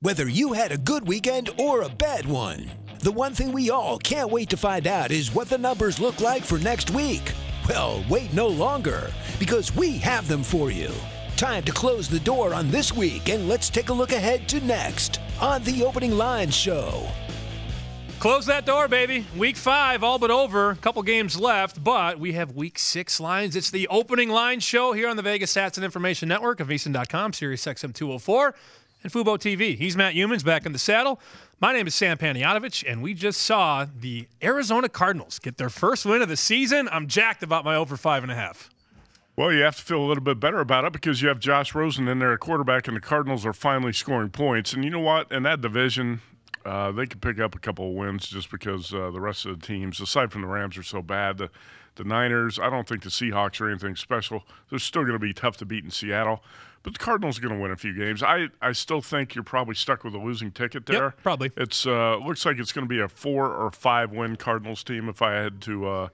Whether you had a good weekend or a bad one, the one thing we all can't wait to find out is what the numbers look like for next week. Well, wait no longer, because we have them for you. Time to close the door on this week, and let's take a look ahead to next on the Opening Line Show. Close that door, baby. Week 5, all but over. A couple games left, but we have Week 6 lines. It's the Opening Line Show here on the Vegas Stats and Information Network of VSiN.com, Sirius XM 204, and Fubo TV. He's Matt Youmans back in the saddle. My name is Sam Panayotovich, and we just saw the Arizona Cardinals get their first win of the season. I'm jacked about my over 5.5. Well, you have to feel a little bit better about it because you have Josh Rosen in there at quarterback, and the Cardinals are finally scoring points. And you know what? In that division, they could pick up a couple of wins just because the rest of the teams, aside from the Rams, are so bad. The Niners, I don't think the Seahawks are anything special. They're still going to be tough to beat in Seattle. But the Cardinals are going to win a few games. I still think you're probably stuck with a losing ticket there. Yep, probably. It's looks like it's going to be a 4 or 5 win Cardinals team if I had to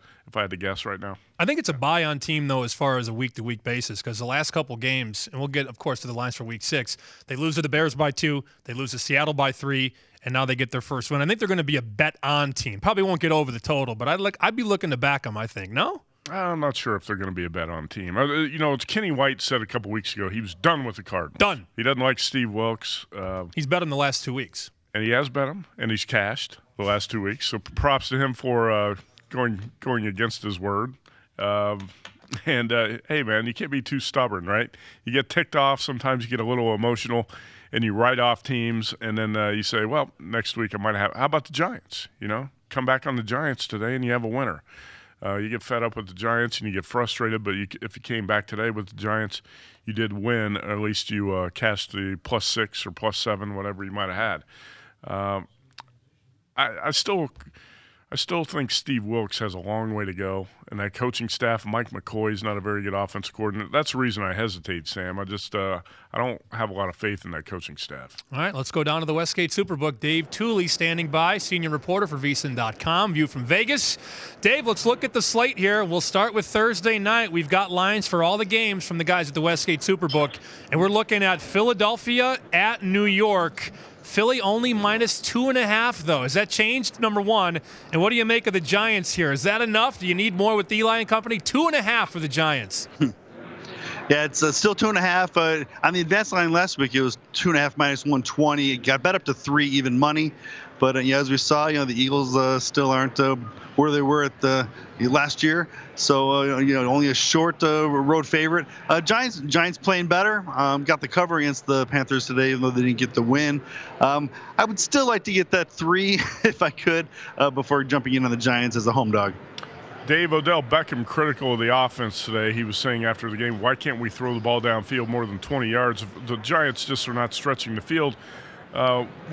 guess right now. I think it's a buy-on team, though, as far as a week-to-week basis, because the last couple games, and we'll get, of course, to the lines for Week 6, they lose to the Bears by 2, they lose to Seattle by 3, and now they get their first win. I think they're going to be a bet-on team. Probably won't get over the total, but I'd be looking to back them, I think. No? I'm not sure if they're going to be a bet-on team. It's Kenny White said a couple weeks ago he was done with the Cardinals. Done. He doesn't like Steve Wilkes. He's bet him the last 2 weeks. And he has bet him, and he's cashed the last 2 weeks. So props to him for going against his word. Hey, man, you can't be too stubborn, right? You get ticked off. Sometimes you get a little emotional, and you write off teams, and then you say, well, next week I might have – how about the Giants? Come back on the Giants today, and you have a winner. You get fed up with the Giants and you get frustrated, but if you came back today with the Giants, you did win. Or at least you cashed the +6 or +7, whatever you might have had. I still think Steve Wilkes has a long way to go, and that coaching staff, Mike McCoy, is not a very good offensive coordinator. That's the reason I hesitate, Sam. I don't have a lot of faith in that coaching staff. All right, let's go down to the Westgate Superbook. Dave Tuley standing by, senior reporter for VSiN.com, View from Vegas. Dave, let's look at the slate here. We'll start with Thursday night. We've got lines for all the games from the guys at the Westgate Superbook, and we're looking at Philadelphia at New York. Philly only -2.5, though. Has that changed, number one? And what do you make of the Giants here? Is that enough? Do you need more with Eli and company? 2.5 for the Giants. Yeah, it's still 2.5. On the advanced line last week, it was 2.5 -120. It got bet up to 3 even money. But as we saw, the Eagles still aren't where they were at the last year. So only a short road favorite. Giants playing better. Got the cover against the Panthers today, even though they didn't get the win. I would still like to get that 3 if I could before jumping in on the Giants as a home dog. Dave, Odell Beckham critical of the offense today. He was saying after the game, why can't we throw the ball downfield more than 20 yards? The Giants just are not stretching the field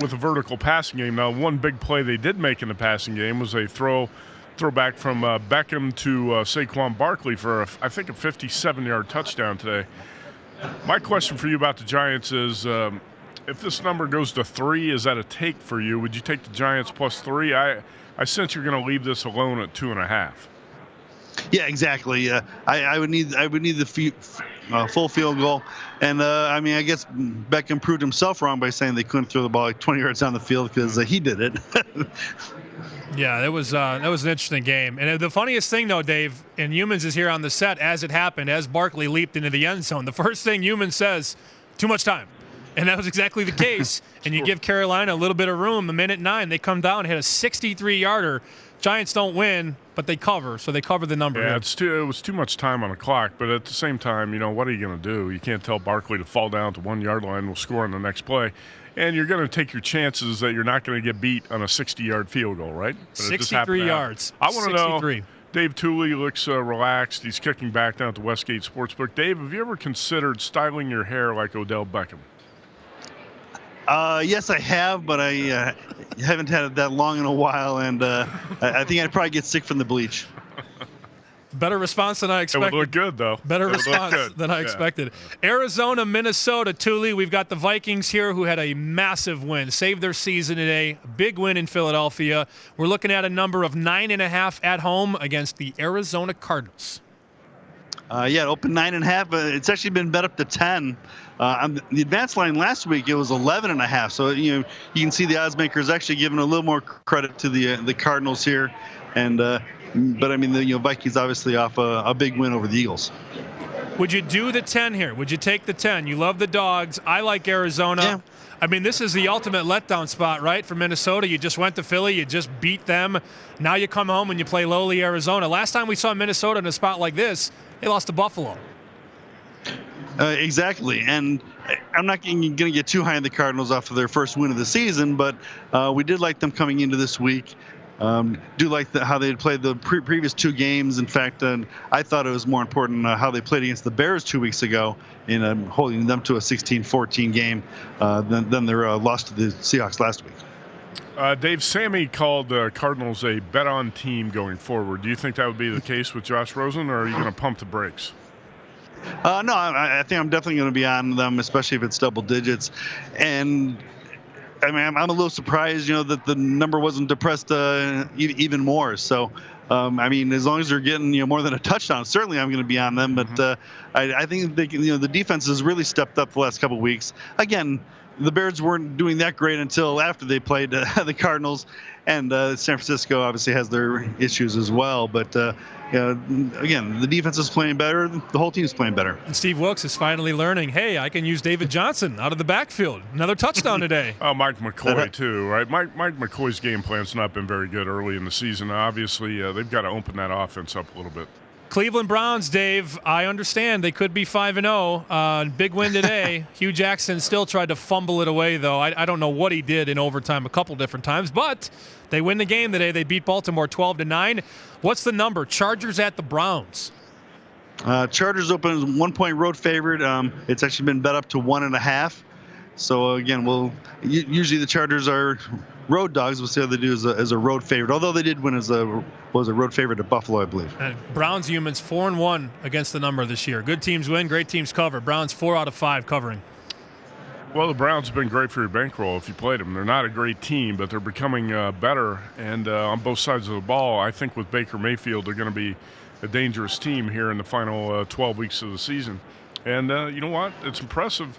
with a vertical passing game. Now, one big play they did make in the passing game was a throwback from Beckham to Saquon Barkley for, I think, a 57-yard touchdown today. My question for you about the Giants is, if this number goes to 3, is that a take for you? Would you take the Giants +3? I sense you're going to leave this alone at 2.5. Yeah, exactly. I would need the full field goal, and I guess Beckham proved himself wrong by saying they couldn't throw the ball like 20 yards down the field because he did it. Yeah, that was an interesting game. And the funniest thing, though, Dave, and Youmans is here on the set as it happened, as Barkley leaped into the end zone. The first thing Youmans says, too much time. And that was exactly the case. And you give Carolina a little bit of room. A minute 9, they come down and hit a 63-yarder. Giants don't win, but they cover, so they cover the number. Yeah, it was too much time on the clock, but at the same time, what are you going to do? You can't tell Barkley to fall down to 1 yard line, we'll score on the next play. And you're going to take your chances that you're not going to get beat on a 60-yard field goal, right? But 63 yards. I want to know, Dave Tuley looks relaxed. He's kicking back down at the Westgate Sportsbook. Dave, have you ever considered styling your hair like Odell Beckham? Yes, I have, but I haven't had it that long in a while, and I think I'd probably get sick from the bleach. Better response than I expected. It would look good, though. Better response than I expected. Arizona, Minnesota, Tuley. We've got the Vikings here who had a massive win. Saved their season today. Big win in Philadelphia. We're looking at a number of 9.5 at home against the Arizona Cardinals. Yeah, it opened 9.5. It's actually been bet up to 10. On the advanced line last week, it was 11.5. So you can see the odds makers actually giving a little more credit to the Cardinals here, and but I mean the Vikings obviously off a big win over the Eagles. Would you do the 10 here? Would you take the 10? You love the dogs. I like Arizona. Yeah. I mean, this is the ultimate letdown spot, right, for Minnesota. You just went to Philly. You just beat them. Now you come home and you play lowly Arizona. Last time we saw Minnesota in a spot like this, they lost to Buffalo. Exactly. And I'm not going to get too high on the Cardinals off of their first win of the season, but we did like them coming into this week. Do like how they had played the previous two games. In fact, I thought it was more important how they played against the Bears 2 weeks ago in holding them to a 16-14 game than their loss to the Seahawks last week. Dave, Sammy called the Cardinals a bet-on team going forward. Do you think that would be the case with Josh Rosen, or are you going to pump the brakes? No, I think I'm definitely going to be on them, especially if it's double digits. And I mean, I'm a little surprised, that the number wasn't depressed even more. So, I mean, as long as they're getting more than a touchdown, certainly I'm going to be on them. But I think they can, the defense has really stepped up the last couple of weeks. Again, the Bears weren't doing that great until after they played the Cardinals, and San Francisco obviously has their issues as well. But again, the defense is playing better. The whole team is playing better. And Steve Wilkes is finally learning, hey, I can use David Johnson out of the backfield. Another touchdown today. Oh, Mike McCoy, too, right? Mike McCoy's game plan's not been very good early in the season. Obviously, they've got to open that offense up a little bit. Cleveland Browns, Dave, I understand they could be 5-0. Big win today. Hugh Jackson still tried to fumble it away, though. I don't know what he did in overtime a couple different times, but they win the game today. They beat Baltimore 12-9. What's the number? Chargers at the Browns. Chargers open as 1 point road favorite. It's actually been bet up to 1.5. So again, usually the Chargers are road dogs. We'll see how they do as a road favorite. Although they did win as a road favorite at Buffalo, I believe. And Browns Youmans 4-1 against the number this year. Good teams win, great teams cover. Browns 4 out of 5 covering. Well, the Browns have been great for your bankroll if you played them. They're not a great team, but they're becoming better. And on both sides of the ball, I think with Baker Mayfield, they're going to be a dangerous team here in the final 12 weeks of the season. And you know what? It's impressive.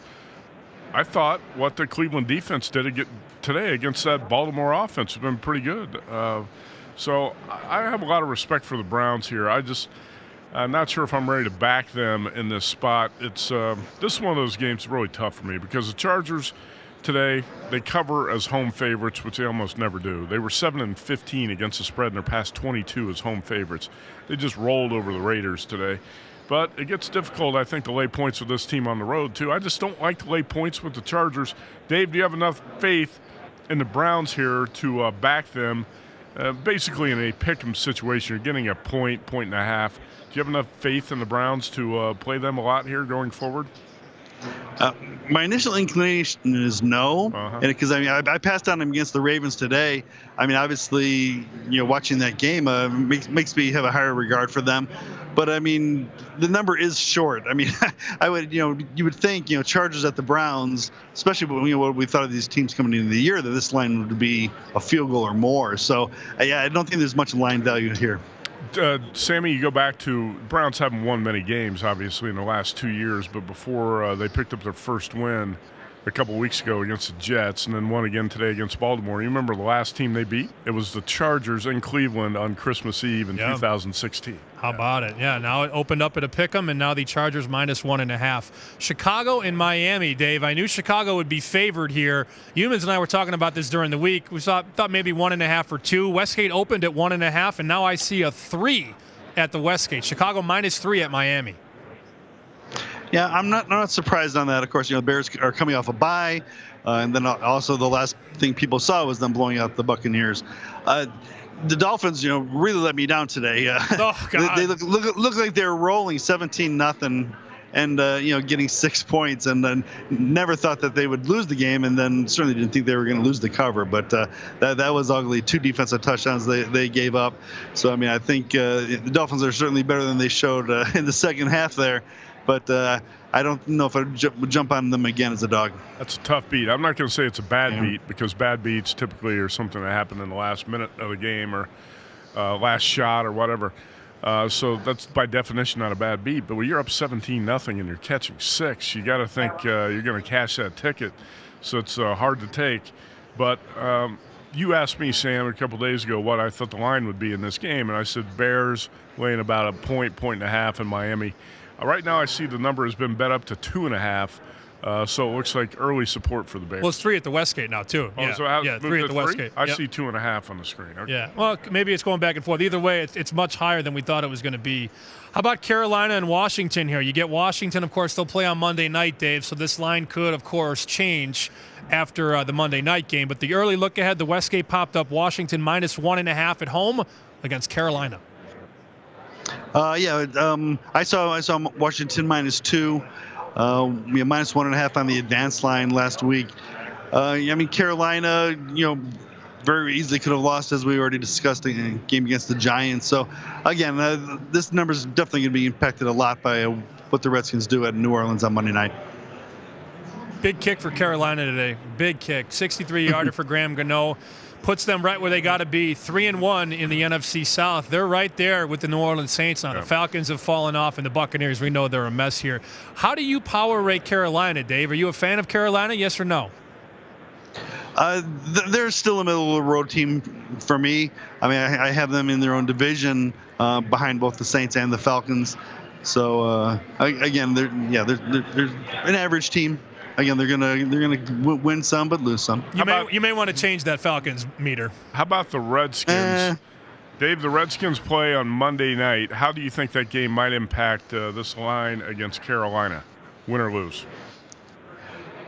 I thought what the Cleveland defense did today against that Baltimore offense has been pretty good. So I have a lot of respect for the Browns here. I'm not sure if I'm ready to back them in this spot. This is one of those games that's really tough for me because the Chargers today, they cover as home favorites, which they almost never do. They were 7-15 against the spread in their past 22 as home favorites. They just rolled over the Raiders today. But it gets difficult, I think, to lay points with this team on the road, too. I just don't like to lay points with the Chargers. Dave, do you have enough faith in the Browns here to back them? Basically, in a pick-em situation, you're getting a point and a half. Do you have enough faith in the Browns to play them a lot here going forward? My initial inclination is no, because I passed on them against the Ravens today. I mean, obviously, watching that game makes me have a higher regard for them. But I mean, the number is short. I mean, you would think, Chargers at the Browns, especially what we thought of these teams coming into the year, that this line would be a field goal or more. So yeah, I don't think there's much line value here. Sammy, you go back to Browns haven't won many games, obviously, in the last 2 years, but before they picked up their first win a couple weeks ago against the Jets and then won again today against Baltimore. You remember the last team they beat? It was the Chargers in Cleveland on Christmas Eve in 2016. How about it? Yeah, now it opened up at a pick'em, and now the Chargers -1.5. Chicago and Miami, Dave. I knew Chicago would be favored here. Youmans and I were talking about this during the week. We thought maybe 1.5 or 2. Westgate opened at 1.5, and now I see a 3 at the Westgate. Chicago -3 at Miami. Yeah, I'm not surprised on that. Of course, the Bears are coming off a bye, and then also the last thing people saw was them blowing out the Buccaneers. The Dolphins, really let me down today. Oh, God. They look like they're rolling 17-0, and getting 6 points, and then never thought that they would lose the game, and then certainly didn't think they were going to lose the cover. But that was ugly. 2 defensive touchdowns they gave up. So I mean, I think the Dolphins are certainly better than they showed in the second half there. But I don't know if I would jump on them again as a dog. That's a tough beat. I'm not going to say it's a bad beat, because bad beats typically are something that happened in the last minute of the game or last shot or whatever. So that's by definition not a bad beat. But when you're up 17-0 and you're catching 6, you got to think you're going to cash that ticket. So it's hard to take. But you asked me, Sam, a couple days ago what I thought the line would be in this game, and I said Bears laying about a point and a half in Miami. Right now I see the number has been bet up to 2.5. So it looks like early support for the Bears. Well, it's 3 at the Westgate now, too. Oh, yeah, so how's yeah, 3 at the Westgate. I see 2.5 on the screen. Okay. Yeah, well, maybe it's going back and forth. Either way, it's much higher than we thought it was going to be. How about Carolina and Washington here? You get Washington, of course, they'll play on Monday night, Dave, so this line could, of course, change after the Monday night game. But the early look ahead, the Westgate popped up Washington -1.5 at home against Carolina. I saw Washington -2. -1.5 on the advanced line last week. Carolina, very easily could have lost, as we already discussed, in a game against the Giants. So, again, this number is definitely going to be impacted a lot by what the Redskins do at New Orleans on Monday night. Big kick for Carolina today. Big kick. 63-yarder for Graham Gano. Puts them right where they got to be, 3-1 in the NFC South. They're right there with the New Orleans Saints now. The Falcons have fallen off, and the Buccaneers, we know they're a mess here. How do you power rate Carolina, Dave? Are you a fan of Carolina, yes or no? They're still a middle-of-the-road team for me. I have them in their own division behind both the Saints and the Falcons. So, again, they're an average team. Again, they're gonna win some but lose some. You may want to change that Falcons meter. How about the Redskins? Dave, the Redskins play on Monday night. How do you think that game might impact this line against Carolina, win or lose?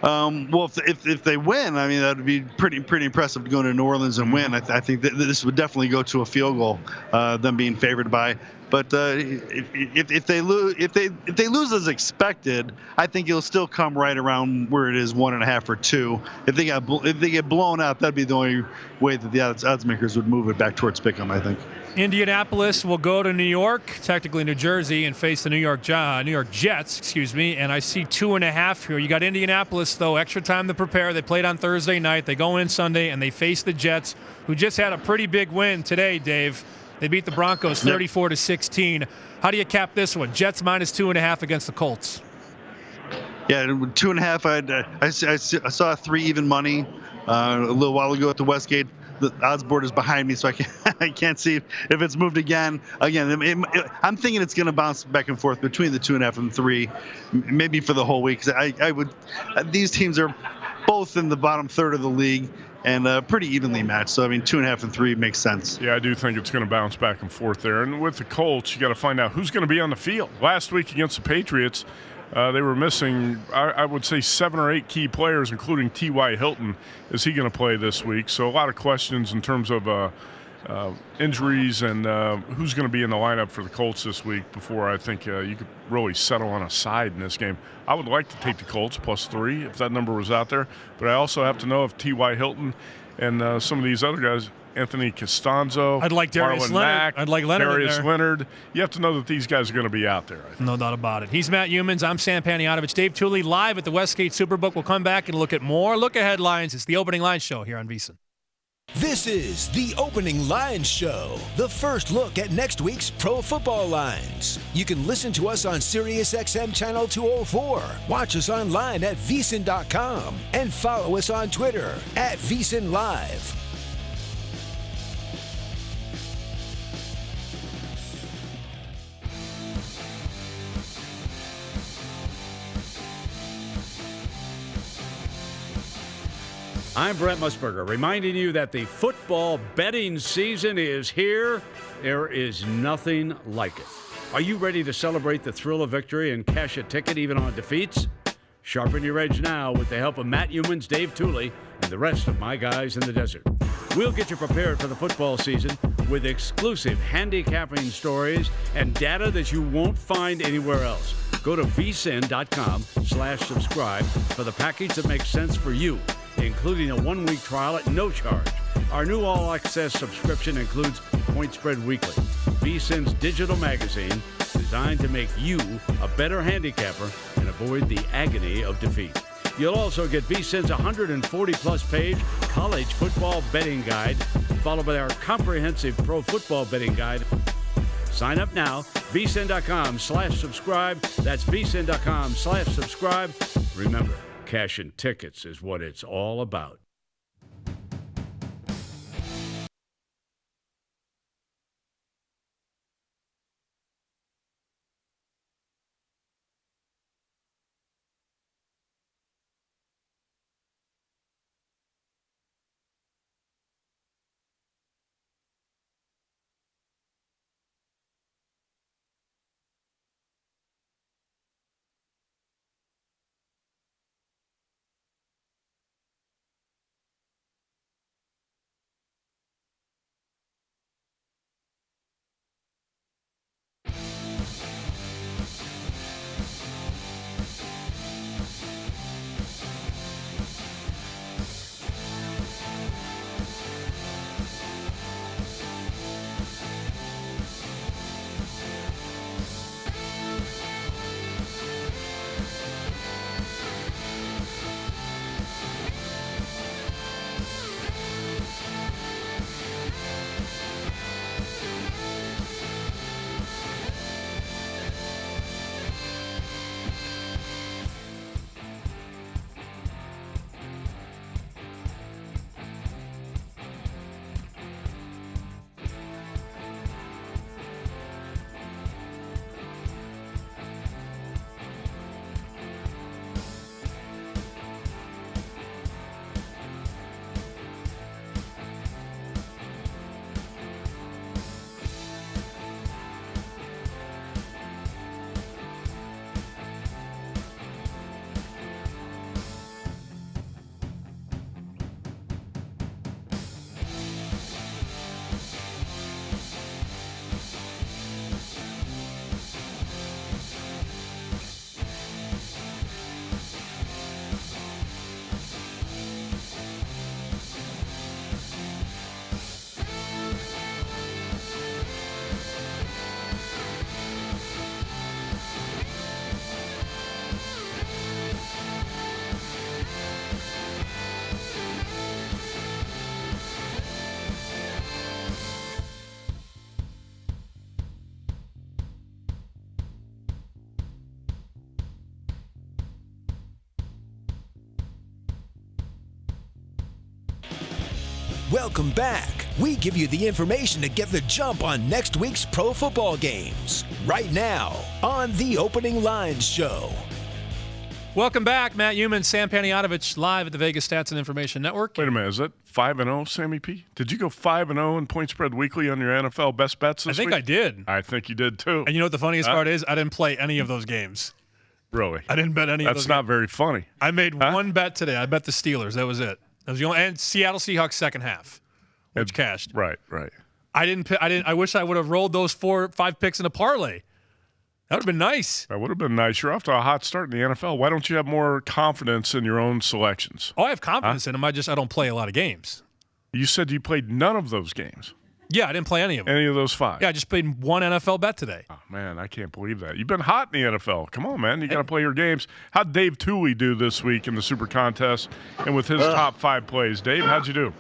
Well, if they win, that would be pretty impressive to go to New Orleans and win. I think that this would definitely go to a field goal, them being favored by. But if they lose as expected, I think it'll still come right around where it is 1.5 or 2. If they get blown out, that'd be the only way that the odds makers would move it back towards Pick'em, I think. Indianapolis will go to New York, technically New Jersey, and face the New York Jets, and I see 2.5 here. You got Indianapolis, though, extra time to prepare. They played on Thursday night. They go in Sunday, and they face the Jets, who just had a pretty big win today, Dave. They beat the Broncos 34-16. How do you cap this one? Jets -2.5 against the Colts. Yeah, 2.5. I saw 3 even money a little while ago at the Westgate. The odds board is behind me, so I can't see if it's moved again. I'm thinking it's going to bounce back and forth between the 2.5 and 3, maybe for the whole week. Because these teams are both in the bottom third of the league and pretty evenly matched. So 2.5 and 3 makes sense. Yeah, I do think it's going to bounce back and forth there. And with the Colts, you got to find out who's going to be on the field. Last week against the Patriots, they were missing, I would say, 7 or 8 key players, including T.Y. Hilton. Is he going to play this week? So a lot of questions in terms of injuries and who's going to be in the lineup for the Colts this week before I think you could really settle on a side in this game. I would like to take the Colts +3 if that number was out there, but I also have to know if T.Y. Hilton and some of these other guys, Anthony Costanzo, I'd like Darius Marlon Leonard. Mack, I'd like Leonard Darius in there. Leonard. You have to know that these guys are going to be out there. I think. No doubt about it. He's Matt Youmans. I'm Sam Panayotovich. Dave Tuley live at the Westgate Superbook. We'll come back and look at more look-ahead lines. It's the Opening Line Show here on VSiN. This is the Opening Line Show, the first look at next week's pro football lines. You can listen to us on SiriusXM Channel 204, watch us online at VSiN.com, and follow us on Twitter at VSiN Live. I'm Brent Musburger, reminding you that the football betting season is here. There is nothing like it. Are you ready to celebrate the thrill of victory and cash a ticket even on defeats? Sharpen your edge now with the help of Matt Youmans, Dave Tuley, and the rest of my guys in the desert. We'll get you prepared for the football season with exclusive handicapping stories and data that you won't find anywhere else. Go to vsin.com/subscribe for the package that makes sense for you, including a 1-week trial at no charge. Our new all-access subscription includes Point Spread Weekly, VSiN's digital magazine designed to make you a better handicapper and avoid the agony of defeat. You'll also get VSiN's 140-plus page college football betting guide, followed by our comprehensive pro football betting guide. Sign up now, vsin.com/subscribe. That's vsin.com/subscribe. Remember, cashing tickets is what it's all about. Welcome back. We give you the information to get the jump on next week's pro football games. Right now on the Opening Lines Show. Welcome back. Matt Youmans, Sam Panayotovich, live at the Vegas Stats and Information Network. Wait a minute. Is that 5-0, Sammy P? Did you go 5-0 in Point Spread Weekly on your NFL best bets this week? I think I did. I think you did, too. And you know what the funniest part is? I didn't play any of those games. Really? I didn't bet any of those That's not games. very funny. I made one bet today. I bet the Steelers. That was it. That was the only, and Seattle Seahawks second half, which cashed. Right. I wish I would have rolled those 4 or 5 picks in a parlay. That would have been nice. That would have been nice. You're off to a hot start in the NFL. Why don't you have more confidence in your own selections? Oh, I have confidence in them. I don't play a lot of games. You said you played none of those games. Yeah, I didn't play any of them. Any of those 5? Yeah, I just played one NFL bet today. Oh, man, I can't believe that. You've been hot in the NFL. Come on, man. You got to play your games. How'd Dave Tuley do this week in the Super Contest and with his top 5 plays? Dave, how'd you do?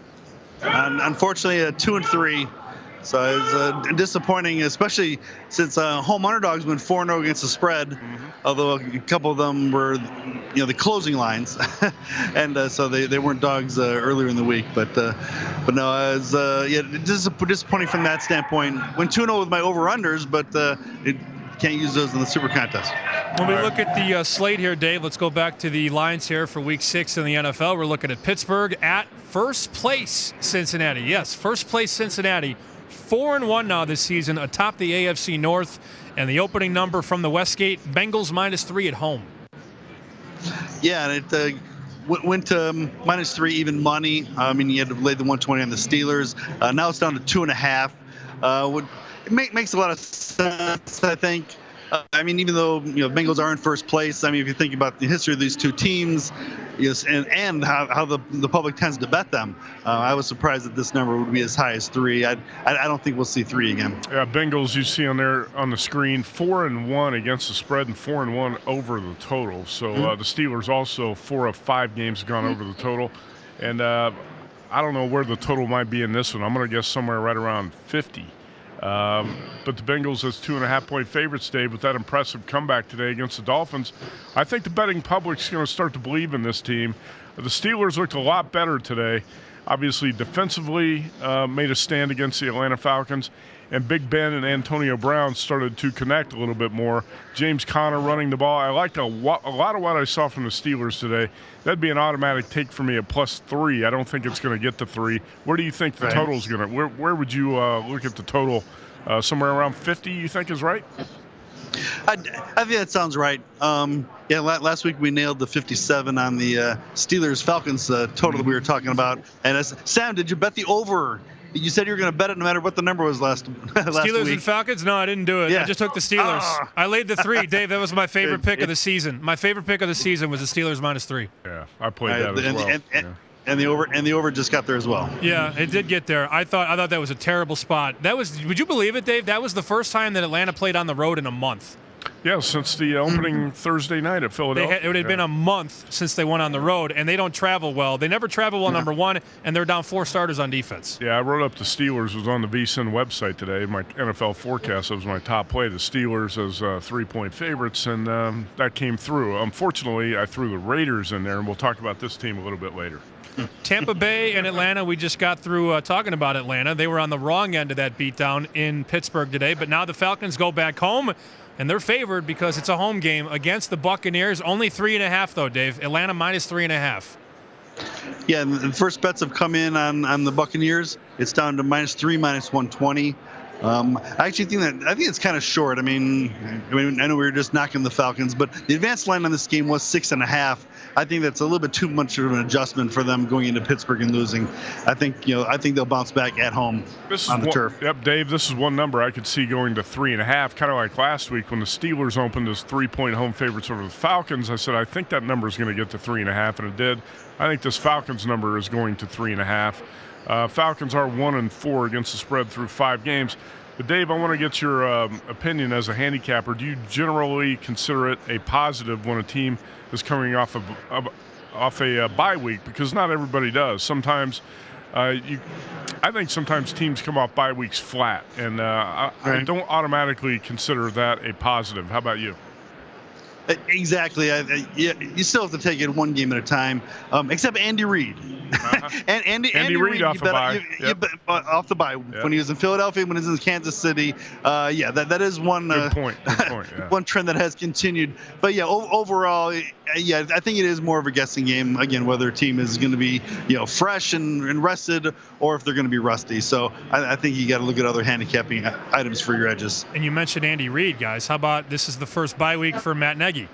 Unfortunately, 2-3. So it's disappointing, especially since home underdogs went 4-0 against the spread, although a couple of them were, the closing lines, and so they weren't dogs earlier in the week. But no, it was disappointing from that standpoint. Went 2-0 with my over-unders, but it can't use those in the Super Contest. When we look at the slate here, Dave, let's go back to the lines here for Week 6 in the NFL. We're looking at Pittsburgh at first place Cincinnati. Yes, first place Cincinnati. 4-1 now this season, atop the AFC North, and the opening number from the Westgate, Bengals -3 at home. Yeah, and it went to -3 even money. You had to lay the 120 on the Steelers. Now it's down to 2.5. It makes a lot of sense, I think. Even though Bengals are in first place, if you think about the history of these two teams, yes, and how the public tends to bet them, I was surprised that this number would be as high as 3. I don't think we'll see 3 again. Yeah, Bengals you see on there on the screen 4-1 against the spread and 4-1 over the total. So the Steelers also 4 of 5 games have gone over the total, and I don't know where the total might be in this one. I'm going to guess somewhere right around 50. But the Bengals as 2.5-point favorites, Dave, with that impressive comeback today against the Dolphins. I think the betting public's going to start to believe in this team. The Steelers looked a lot better today. Obviously, defensively made a stand against the Atlanta Falcons. And Big Ben and Antonio Brown started to connect a little bit more. James Conner running the ball. I liked a lot of what I saw from the Steelers today. That'd be an automatic take for me at +3. I don't think it's going to get to 3. Where do you think the total is going to? Where would you look at the total? Somewhere around 50, you think is right? I think that sounds right. Last week we nailed the 57 on the Steelers-Falcons total that we were talking about. And Sam, did you bet the over? You said you were going to bet it no matter what the number was last Steelers week. And Falcons? No, I didn't do it. Yeah. I just took the Steelers. I laid the 3. Dave, that was my favorite pick of the season. My favorite pick of the season was the Steelers -3. Yeah, I played that as well. And the over just got there as well. Yeah, it did get there. I thought that was a terrible spot. Would you believe it, Dave? That was the first time that Atlanta played on the road in a month. Yeah, since the opening Thursday night at Philadelphia. It had been a month since they went on the road, and they don't travel well. They never travel well, number one, and they're down 4 starters on defense. Yeah, I wrote up the Steelers. Was on the VSiN website today. My NFL forecast, that was my top play. The Steelers as 3-point favorites, and that came through. Unfortunately, I threw the Raiders in there, and we'll talk about this team a little bit later. Tampa Bay and Atlanta, we just got through talking about Atlanta. They were on the wrong end of that beatdown in Pittsburgh today, but now the Falcons go back home, and they're favored because it's a home game against the Buccaneers. Only 3.5, though, Dave. Atlanta -3.5. Yeah, and the first bets have come in on the Buccaneers. It's down to -3, -120. I think it's kind of short. I mean, I know we were just knocking the Falcons, but the advanced line on this game was 6.5. I think that's a little bit too much of an adjustment for them going into Pittsburgh and losing. I think they'll bounce back at home on the turf. Yep, Dave, this is one number I could see going to 3.5, kind of like last week when the Steelers opened as 3-point home favorites over the Falcons. I said, I think that number is going to get to 3.5, and it did. I think this Falcons number is going to 3.5. Falcons are 1-4 against the spread through 5 games. But Dave, I want to get your opinion as a handicapper. Do you generally consider it a positive when a team is coming off a bye week? Because not everybody does. Sometimes I think sometimes teams come off bye weeks flat, and I don't automatically consider that a positive. How about you? Exactly. You still have to take it one game at a time. Except Andy Reid. And Andy Reid off the bye. Off the bye when he was in Philadelphia, when he was in Kansas City. That is one. Good point. Yeah. One trend that has continued. But overall, I think it is more of a guessing game. Again, whether a team is going to be fresh and rested, or if they're going to be rusty. So I think you got to look at other handicapping items for your edges. And you mentioned Andy Reid, guys. How about this is the first bye week for Matt Nagy?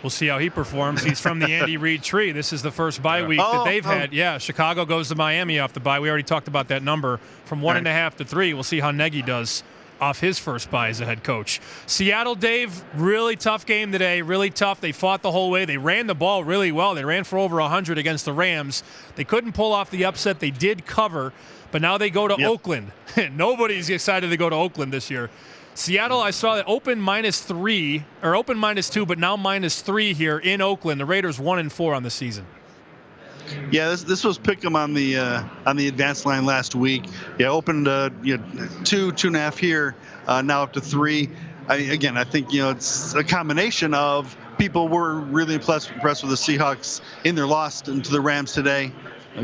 We'll see how he performs. He's from the Andy Reid tree. This is the first bye week that they've had. Yeah, Chicago goes to Miami off the bye. We already talked about that number from 1.5 to 3. We'll see how Nagy does off his first bye as a head coach. Seattle, Dave, really tough game today. Really tough. They fought the whole way. They ran the ball really well. They ran for over 100 against the Rams. They couldn't pull off the upset. They did cover, but now they go to Oakland. Nobody's excited to go to Oakland this year. Seattle, I saw that open -3 or open -2, but now -3 here in Oakland. The Raiders 1-4 on the season. Yeah, this was Pick'em on the advanced line last week. Yeah, opened 2.5 here, now up to 3. I think it's a combination of people were really impressed with the Seahawks in their loss to the Rams today,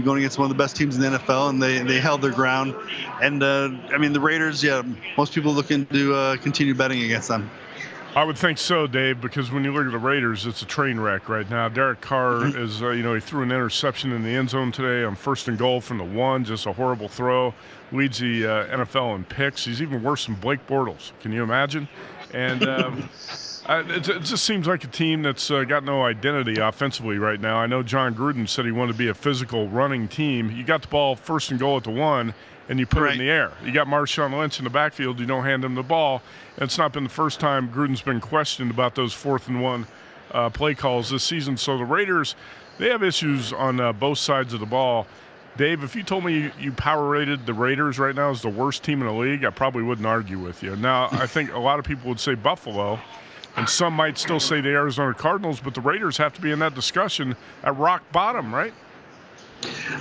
going against one of the best teams in the NFL, and they held their ground. And the Raiders, most people looking to continue betting against them. I would think so, Dave, because when you look at the Raiders, it's a train wreck right now. Derek Carr is, he threw an interception in the end zone today on 1st and goal from the 1, just a horrible throw. Leads the NFL in picks. He's even worse than Blake Bortles. Can you imagine? And it just seems like a team that's got no identity offensively right now. I know John Gruden said he wanted to be a physical running team. You got the ball 1st and goal at the 1, and you put it in the air. You got Marshawn Lynch in the backfield. You don't hand him the ball. And it's not been the first time Gruden's been questioned about those 4th and 1 play calls this season. So the Raiders, they have issues on both sides of the ball. Dave, if you told me you power rated the Raiders right now as the worst team in the league, I probably wouldn't argue with you. Now, I think a lot of people would say Buffalo, and some might still say the Arizona Cardinals, but the Raiders have to be in that discussion at rock bottom, right?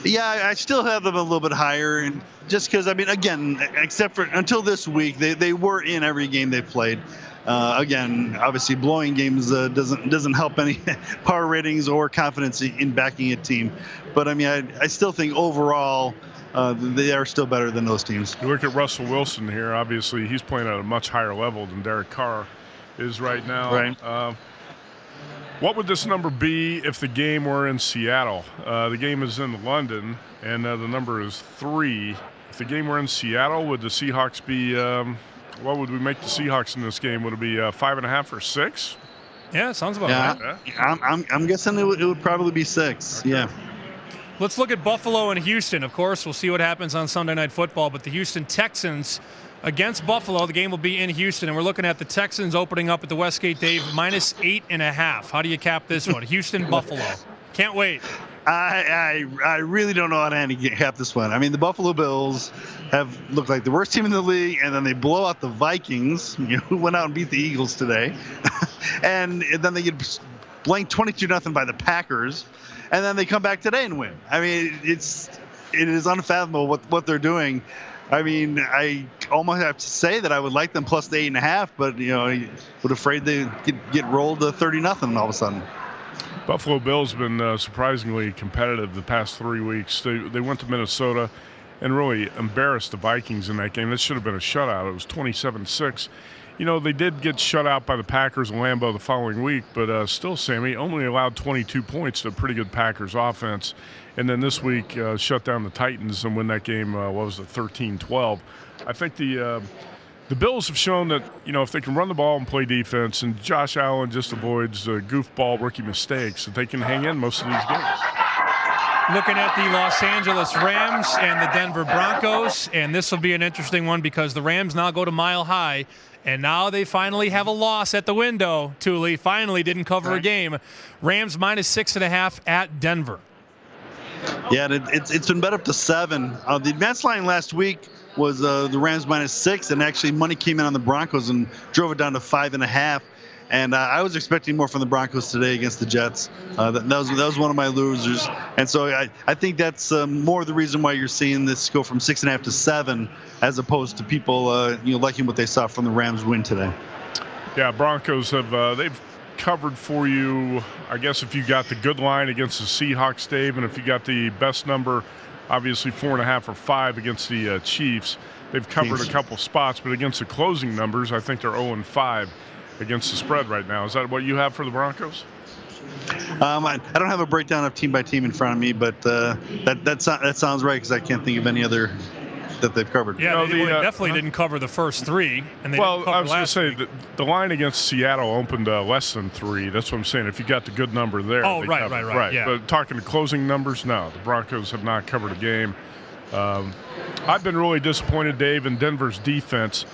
Yeah, I still have them a little bit higher, and just because, I mean, again, except for until this week, they were in every game they played. Again, obviously, blowing games doesn't help any power ratings or confidence in backing a team. But I mean, I still think overall they are still better than those teams. You look at Russell Wilson here. Obviously, he's playing at a much higher level than Derek Carr is right now. Right. What would this number be if the game were in Seattle? The game is in London, and the number is 3. If the game were in Seattle, would the Seahawks be what would we make the Seahawks in this game? Would it be 5.5 or 6? Yeah, sounds about right. Yeah. I'm guessing it would probably be 6. Okay. Yeah. Let's look at Buffalo and Houston. Of course, we'll see what happens on Sunday Night Football, but the Houston Texans against Buffalo, the game will be in Houston, and we're looking at the Texans opening up at the Westgate, Dave, -8.5. How do you cap this one? Houston, Buffalo. Can't wait. I really don't know how to handicap this one. I mean, the Buffalo Bills have looked like the worst team in the league, and then they blow out the Vikings, who went out and beat the Eagles today. and then they get blanked 22-0 by the Packers, and then they come back today and win. I mean, it is unfathomable what they're doing. I mean, I almost have to say that I would like them plus the 8.5, but I would afraid they get rolled to 30-0 all of a sudden. Buffalo Bills have been surprisingly competitive the past 3 weeks. They went to Minnesota and really embarrassed the Vikings in that game. This should have been a shutout. It was 27-6. They did get shut out by the Packers and Lambeau the following week, but still, Sammy, only allowed 22 points to a pretty good Packers offense. And then this week shut down the Titans and win that game, 13-12. I think the Bills have shown that, if they can run the ball and play defense, and Josh Allen just avoids goofball rookie mistakes, that they can hang in most of these games. Looking at the Los Angeles Rams and the Denver Broncos, and this will be an interesting one because the Rams now go to Mile High, and now they finally have a loss at the window. Tuley finally didn't cover a game. Rams -6.5 at Denver. Yeah, it's been bet up to 7. The advanced line last week was the Rams -6, and actually money came in on the Broncos and drove it down to 5.5. And I was expecting more from the Broncos today against the Jets. That was one of my losers, and so I think that's more the reason why you're seeing this go from 6.5 to 7, as opposed to people liking what they saw from the Rams win today. Yeah, Broncos have they've covered for you. I guess if you got the good line against the Seahawks, Dave, and if you got the best number, obviously 4.5 or 5 against the Chiefs, they've covered a couple spots. But against the closing numbers, I think they're 0-5 against the spread right now. Is that what you have for the Broncos? I don't have a breakdown of team by team in front of me, but that sounds right because I can't think of any other that they've covered. Yeah, they definitely didn't cover the first 3. And they didn't cover I was going to say the line against Seattle opened less than 3. That's what I'm saying. If you got the good number there. Oh, right. Yeah. But talking to closing numbers, no, the Broncos have not covered a game. I've been really disappointed, Dave, in Denver's defense.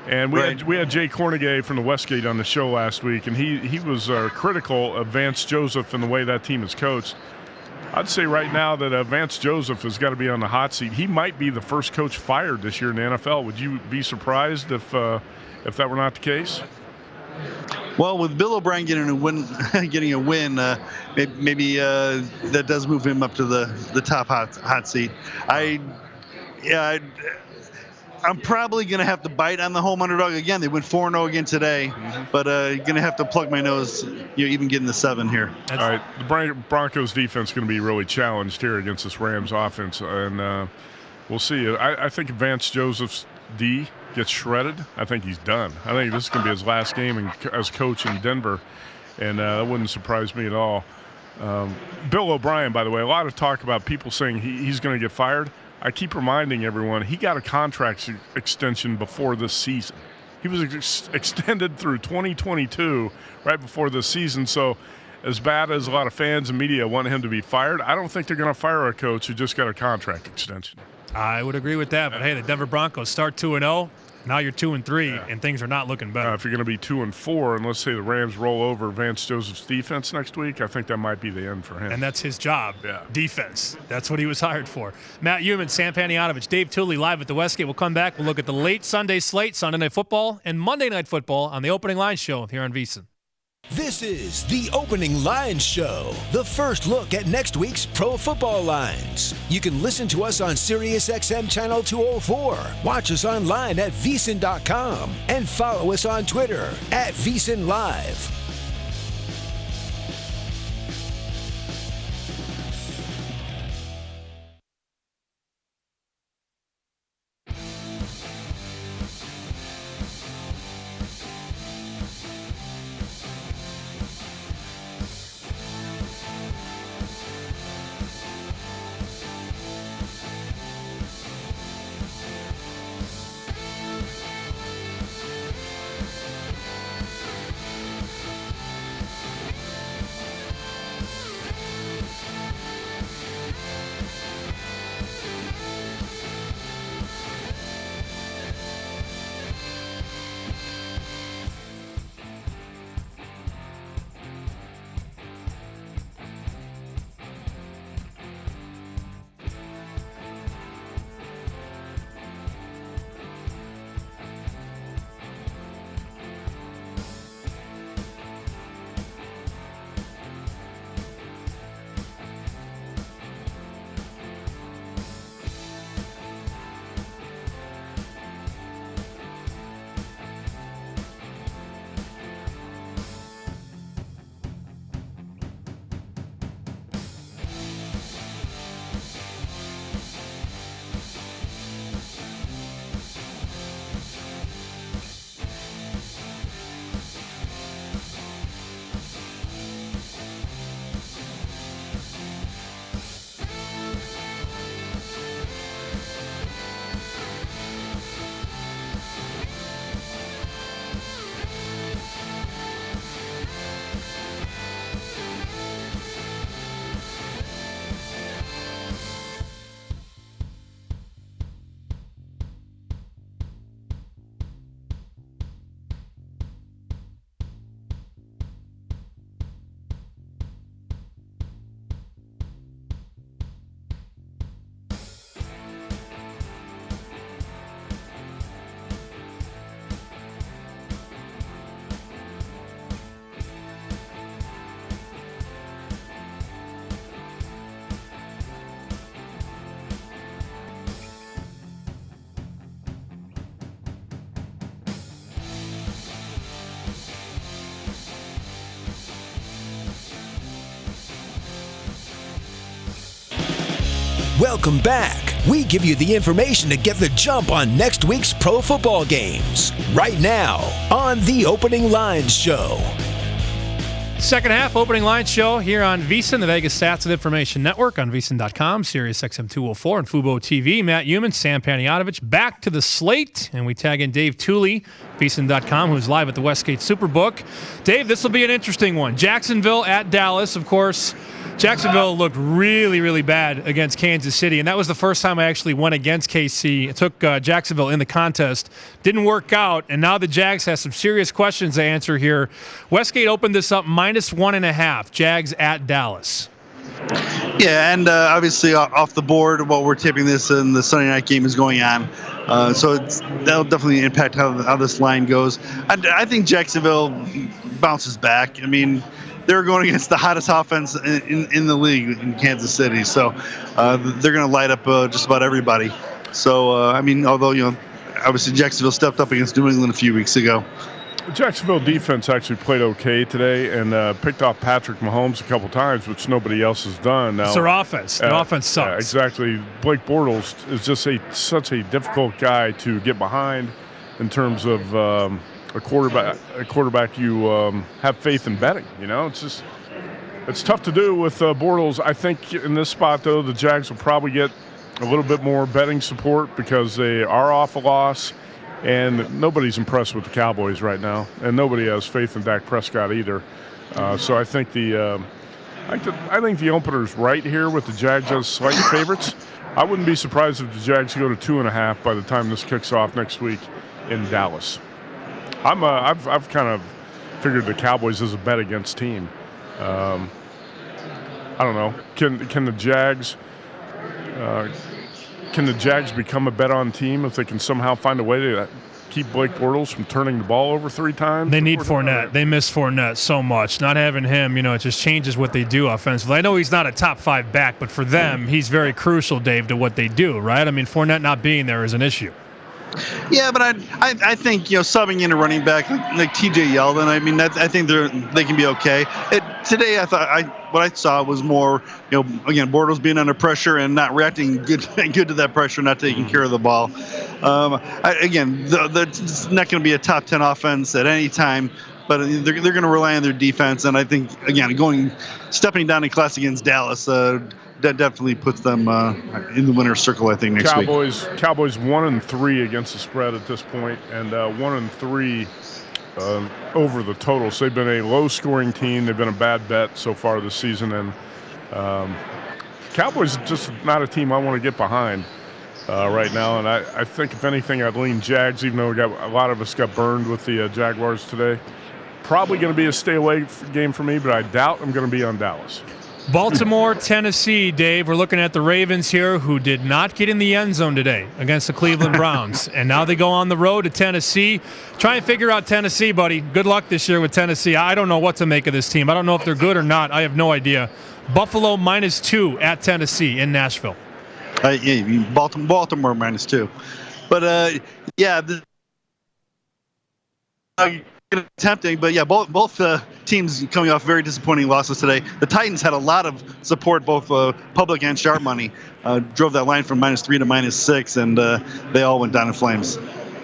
And we had Jay Cornegay from the Westgate on the show last week, and he was critical of Vance Joseph and the way that team is coached. I'd say right now that Vance Joseph has got to be on the hot seat. He might be the first coach fired this year in the NFL. Would you be surprised if that were not the case? Well, with Bill O'Brien getting a win, maybe that does move him up to the top hot seat. I'm probably going to have to bite on the home underdog again. They went 4-0 again today, but going to have to plug my nose, even getting the 7 here. All right, the Broncos defense is going to be really challenged here against this Rams offense, and we'll see. I think if Vance Joseph's D gets shredded, I think he's done. I think this is going to be his last game as coach in Denver, and that wouldn't surprise me at all. Bill O'Brien, by the way, a lot of talk about people saying he's going to get fired. I keep reminding everyone he got a contract extension before this season. He was extended through 2022 right before this season. So as bad as a lot of fans and media want him to be fired, I don't think they're going to fire a coach who just got a contract extension. I would agree with that. But, hey, the Denver Broncos start 2-0. Now you're 2-3, and things are not looking better. If you're going to be 2-4, and let's say the Rams roll over Vance Joseph's defense next week, I think that might be the end for him. And that's his job, defense. That's what he was hired for. Matt Youmans, Sam Panayotovich, Dave Tuley live at the Westgate. We'll come back. We'll look at the late Sunday slate, Sunday Night Football, and Monday Night Football on the Opening Line Show here on VSiN. This is the Opening Lines Show, the first look at next week's pro football lines. You can listen to us on SiriusXM Channel 204, watch us online at VSiN.com, and follow us on Twitter at VSiN Live. Welcome back. We give you the information to get the jump on next week's pro football games. Right now on the Opening Lines Show. Second half Opening Lines Show here on VSiN, the Vegas Stats and Information Network, on VSiN.com, SiriusXM 204, and Fubo TV. Matt Youmans, Sam Panayotovich, back to the slate, and we tag in Dave Tuley, VSiN.com, who's live at the Westgate Superbook. Dave, this will be an interesting one. Jacksonville at Dallas, of course. Jacksonville looked really, really bad against Kansas City, and that was the first time I actually went against KC. It took Jacksonville in the contest. Didn't work out, and now the Jags have some serious questions to answer here. Westgate opened this up -1.5, Jags at Dallas. Yeah, and obviously off the board while we're taping this and the Sunday night game is going on. So that'll definitely impact how this line goes. I think Jacksonville bounces back. I mean, they're going against the hottest offense in the league in Kansas City. So they're going to light up just about everybody. So, I mean, although, obviously Jacksonville stepped up against New England a few weeks ago. Jacksonville defense actually played okay today and picked off Patrick Mahomes a couple times, which nobody else has done. Now, it's their offense. Their offense sucks. Yeah, exactly. Blake Bortles is just such a difficult guy to get behind in terms of a quarterback you have faith in betting. It's tough to do with Bortles. I think in this spot, though, the Jags will probably get a little bit more betting support because they are off a loss. And nobody's impressed with the Cowboys right now, and nobody has faith in Dak Prescott either. So I think the opener's right here with the Jags as slight favorites. I wouldn't be surprised if the Jags go to 2.5 by the time this kicks off next week in Dallas. I've kind of figured the Cowboys as a bet against team. I don't know. Can the Jags? Can the Jags become a bet-on team if they can somehow find a way to keep Blake Bortles from turning the ball over 3 times? They need Fournette. They miss Fournette so much. Not having him, it just changes what they do offensively. I know he's not a top 5 back, but for them, he's very crucial, Dave, to what they do, right? I mean, Fournette not being there is an issue. Yeah, but I think subbing in a running back like T.J. Yeldon, I mean I think they can be okay. Today I thought what I saw was more again Bortles being under pressure and not reacting good to that pressure, not taking care of the ball. It's not going to be a top 10 offense at any time, but they're going to rely on their defense, and I think again stepping down in class against Dallas. That definitely puts them in the winner's circle, I think, next week. Cowboys 1-3 against the spread at this point, and 1-3 over the total. So they've been a low-scoring team. They've been a bad bet so far this season, and Cowboys just not a team I want to get behind right now. And I think, if anything, I'd lean Jags, even though a lot of us got burned with the Jaguars today. Probably going to be a stay-away game for me, but I doubt I'm going to be on Dallas. Baltimore, Tennessee, Dave. We're looking at the Ravens here, who did not get in the end zone today against the Cleveland Browns. And now they go on the road to Tennessee. Try and figure out Tennessee, buddy. Good luck this year with Tennessee. I don't know what to make of this team. I don't know if they're good or not. I have no idea. Buffalo -2 at Tennessee in Nashville. Baltimore -2. But, tempting, but both teams coming off very disappointing losses today. The Titans had a lot of support, both public and sharp money. Drove that line from -3 to -6, and they all went down in flames.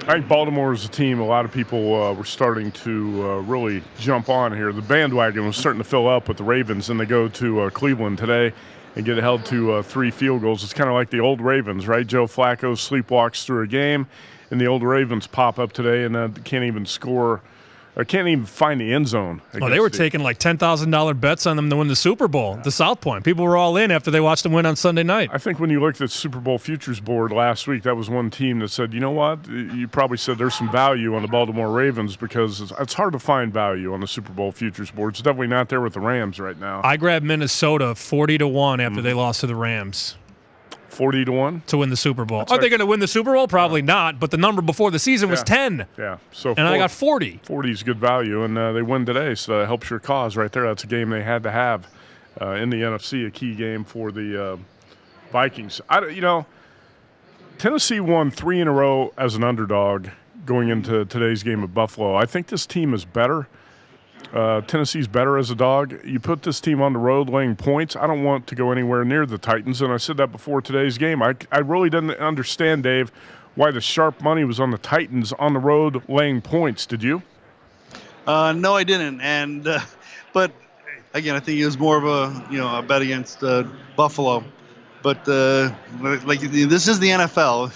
I think Baltimore is a team a lot of people were starting to really jump on here. The bandwagon was starting to fill up with the Ravens, and they go to Cleveland today and get held to 3 field goals. It's kind of like the old Ravens, right? Joe Flacco sleepwalks through a game, and the old Ravens pop up today and can't even score. I can't even find the end zone. Oh, they were taking like $10,000 bets on them to win the Super Bowl, the South Point. People were all in after they watched them win on Sunday night. I think when you looked at the Super Bowl futures board last week, that was one team that said, you know what? You probably said there's some value on the Baltimore Ravens, because it's hard to find value on the Super Bowl futures board. It's definitely not there with the Rams right now. I grabbed Minnesota 40-1 after they lost to the Rams. 40-1 to win the Super Bowl. Are they going to win the Super Bowl? Probably not. But the number before the season was 10. Yeah. And I got 40. 40 is good value, and they win today, so that helps your cause right there. That's a game they had to have in the NFC, a key game for the Vikings. Tennessee won 3 in a row as an underdog going into today's game at Buffalo. I think this team is better. Tennessee's better as a dog. You put this team on the road laying points, I don't want to go anywhere near the Titans, and I said that before today's game. I really didn't understand, Dave, why the sharp money was on the Titans on the road laying points. Did you? No, I didn't. And but again, I think it was more of a bet against Buffalo. But this is the NFL.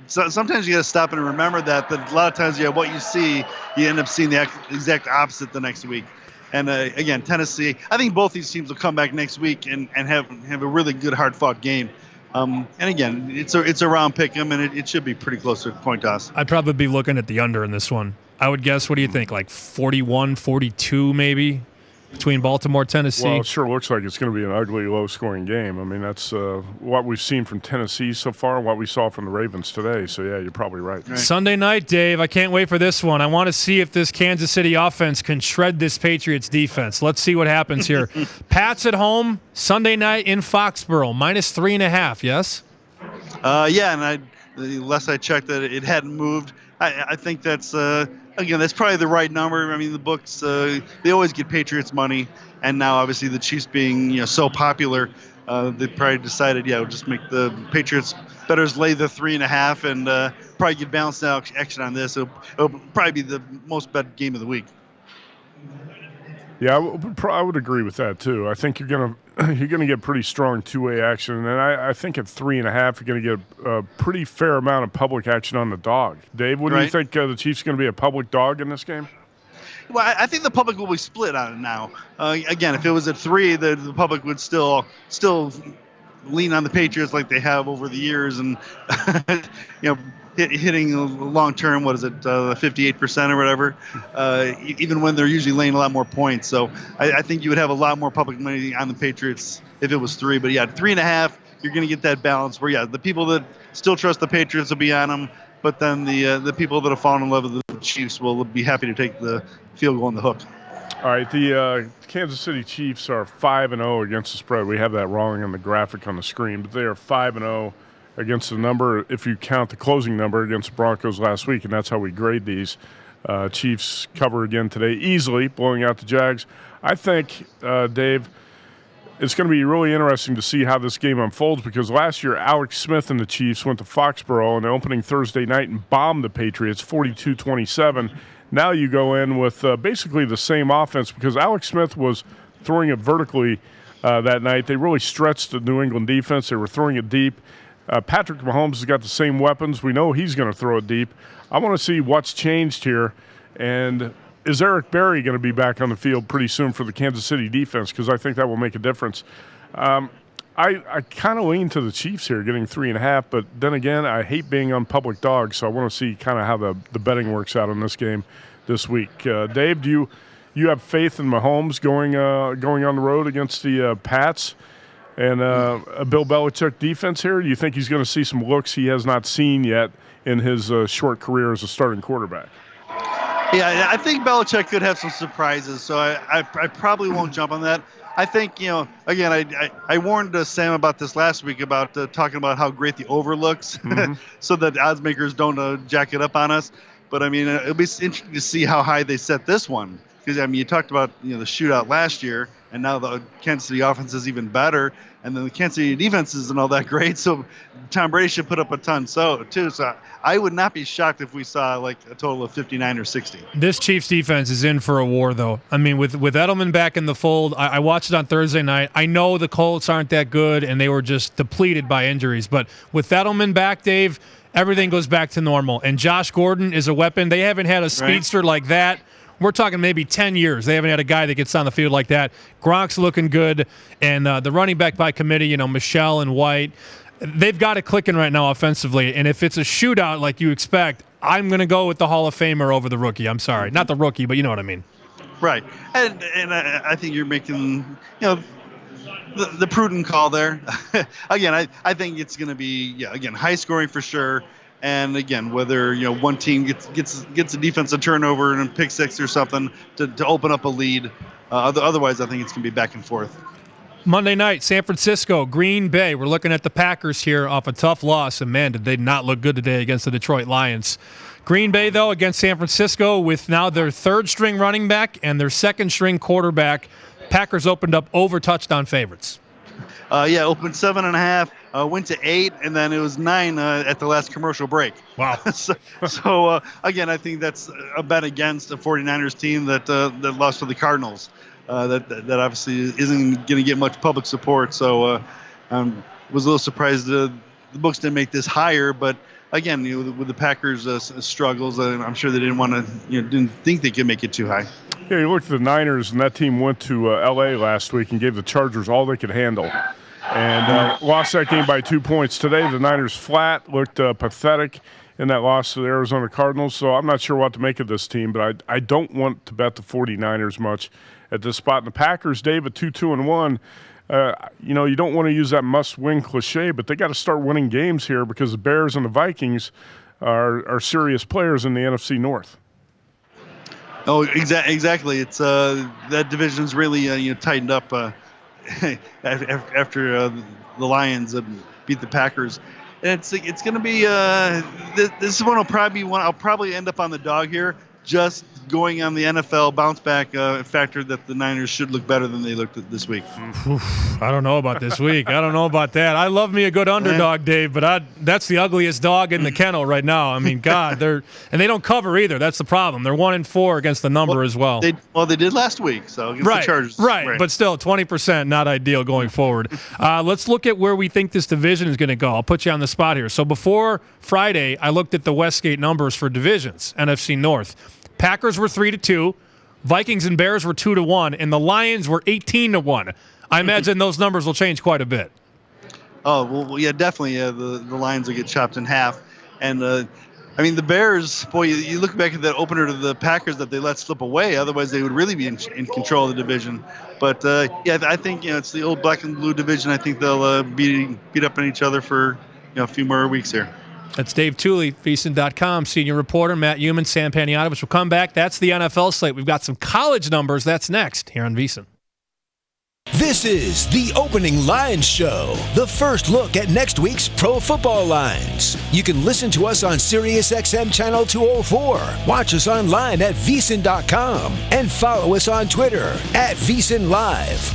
Sometimes you got to stop and remember that a lot of times, what you see, you end up seeing the exact opposite the next week. And again, Tennessee, I think both these teams will come back next week and have a really good, hard-fought game. And again, it's a round pick 'em, and it should be pretty close to a coin toss. I'd probably be looking at the under in this one. I would guess, what do you think, like 41, 42 maybe? Between Baltimore, Tennessee? Well, it sure looks like it's going to be an ugly, low-scoring game. I mean, that's what we've seen from Tennessee so far and what we saw from the Ravens today. So, yeah, you're probably right. Sunday night, Dave, I can't wait for this one. I want to see if this Kansas City offense can shred this Patriots defense. Let's see what happens here. Pats at home, Sunday night in Foxborough, -3.5, yes? And the less I checked that it hadn't moved. I think that's again, that's probably the right number. I mean, the books they always get Patriots money, and now obviously the Chiefs being so popular, they probably decided we'll just make the Patriots bettors lay the 3.5 and probably get balanced out action on this. It'll probably be the most bet game of the week. Yeah, I would agree with that too. I think you're gonna get pretty strong two-way action, and I think at 3.5 you're gonna get a pretty fair amount of public action on the dog. Dave, what do you think the Chiefs are gonna be a public dog in this game? Well, I think the public will be split on it now. Again, if it was at 3, the public would still lean on the Patriots like they have over the years, and hitting long term, 58% or whatever, even when they're usually laying a lot more points. So I think you would have a lot more public money on the Patriots if it was 3. But 3.5, you're going to get that balance where, the people that still trust the Patriots will be on them, but then the people that have fallen in love with the Chiefs will be happy to take the field goal on the hook. All right, the Kansas City Chiefs are 5-0 against the spread. We have that wrong on the graphic on the screen, but they are 5-0 against the number, if you count the closing number against the Broncos last week, and that's how we grade these. Chiefs cover again today easily, blowing out the Jags. I think, Dave, it's going to be really interesting to see how this game unfolds because last year Alex Smith and the Chiefs went to Foxborough on the opening Thursday night and bombed the Patriots 42-27. Now you go in with basically the same offense because Alex Smith was throwing it vertically that night. They really stretched the New England defense. They were throwing it deep. Patrick Mahomes has got the same weapons. We know he's going to throw it deep. I want to see what's changed here. And is Eric Berry going to be back on the field pretty soon for the Kansas City defense? Because I think that will make a difference. I kind of lean to the Chiefs here, getting 3.5. But then again, I hate being on public dogs, so I want to see kind of how the betting works out in this game this week. Dave, do you have faith in Mahomes going on the road against the Pats? And a Bill Belichick defense here, do you think he's going to see some looks he has not seen yet in his short career as a starting quarterback? Yeah, I think Belichick could have some surprises, so I probably won't jump on that. I think, again, I warned Sam about this last week about talking about how great the over looks so that odds makers don't jack it up on us. But, I mean, it'll be interesting to see how high they set this one. Because, I mean, you talked about, the shootout last year, and now the Kansas City offense is even better. And then the Kansas City defense isn't all that great, so Tom Brady should put up a ton too. So I would not be shocked if we saw like a total of 59 or 60. This Chiefs defense is in for a war, though. I mean, with Edelman back in the fold, I watched it on Thursday night. I know the Colts aren't that good, and they were just depleted by injuries. But with Edelman back, Dave, everything goes back to normal. And Josh Gordon is a weapon. They haven't had a speedster like that. We're talking maybe 10 years. They haven't had a guy that gets on the field like that. Gronk's looking good. And the running back by committee, Michelle and White, they've got it clicking right now offensively. And if it's a shootout like you expect, I'm going to go with the Hall of Famer over the rookie. I'm sorry. Not the rookie, but you know what I mean. Right. And I think you're making, the prudent call there. Again, I think it's going to be, high scoring for sure. And again, whether one team gets a defensive turnover and a pick six or something to open up a lead, otherwise I think it's going to be back and forth. Monday night, San Francisco, Green Bay. We're looking at the Packers here off a tough loss, and man, did they not look good today against the Detroit Lions. Green Bay, though, against San Francisco with now their third-string running back and their second-string quarterback. Packers opened up over touchdown favorites. Opened 7.5, went to 8, and then it was 9 at the last commercial break. Wow. so again, I think that's a bet against the 49ers team that lost to the Cardinals. That obviously isn't going to get much public support. So was a little surprised the books didn't make this higher. But again, with the Packers' struggles, I'm sure they didn't want to, didn't think they could make it too high. Yeah, you look at the Niners, and that team went to L.A. last week and gave the Chargers all they could handle. And lost that game by 2 points. Today, the Niners flat, looked pathetic in that loss to the Arizona Cardinals. So I'm not sure what to make of this team, but I don't want to bet the 49ers much at this spot. And the Packers, Dave, at 2-2-1, you don't want to use that must-win cliche, but they got to start winning games here because the Bears and the Vikings are serious players in the NFC North. Oh, exactly. It's that division's really tightened up after the Lions beat the Packers, and it's going to be this one will probably be one I'll probably end up on the dog here. Just going on the NFL bounce back factor that the Niners should look better than they looked this week. I don't know about this week. I don't know about that. I love me a good underdog, Dave, but that's the ugliest dog in the kennel right now. I mean, God, they don't cover either. That's the problem. They're 1-4 against the number as well. They did last week, so against the Chargers. Right, but still 20% not ideal going forward. Let's look at where we think this division is going to go. I'll put you on the spot here. So before Friday, I looked at the Westgate numbers for divisions, NFC North. Packers were 3-2, Vikings and Bears were 2-1, and the Lions were 18-1. I imagine those numbers will change quite a bit. Oh well, yeah, definitely. The Lions will get chopped in half, and I mean, the Bears, boy, you look back at the opener to the Packers that they let slip away. Otherwise, they would really be in control of the division. But, I think, it's the old black and blue division. I think they'll beat up on each other for a few more weeks here. That's Dave Tuley, VSiN.com, senior reporter. Matt Youmans, Sam Panayotovich will come back. That's the NFL slate. We've got some college numbers. That's next here on VSiN. This is the Opening Lines Show, the first look at next week's pro football lines. You can listen to us on SiriusXM Channel 204, watch us online at VSiN.com, and follow us on Twitter at VSiN Live.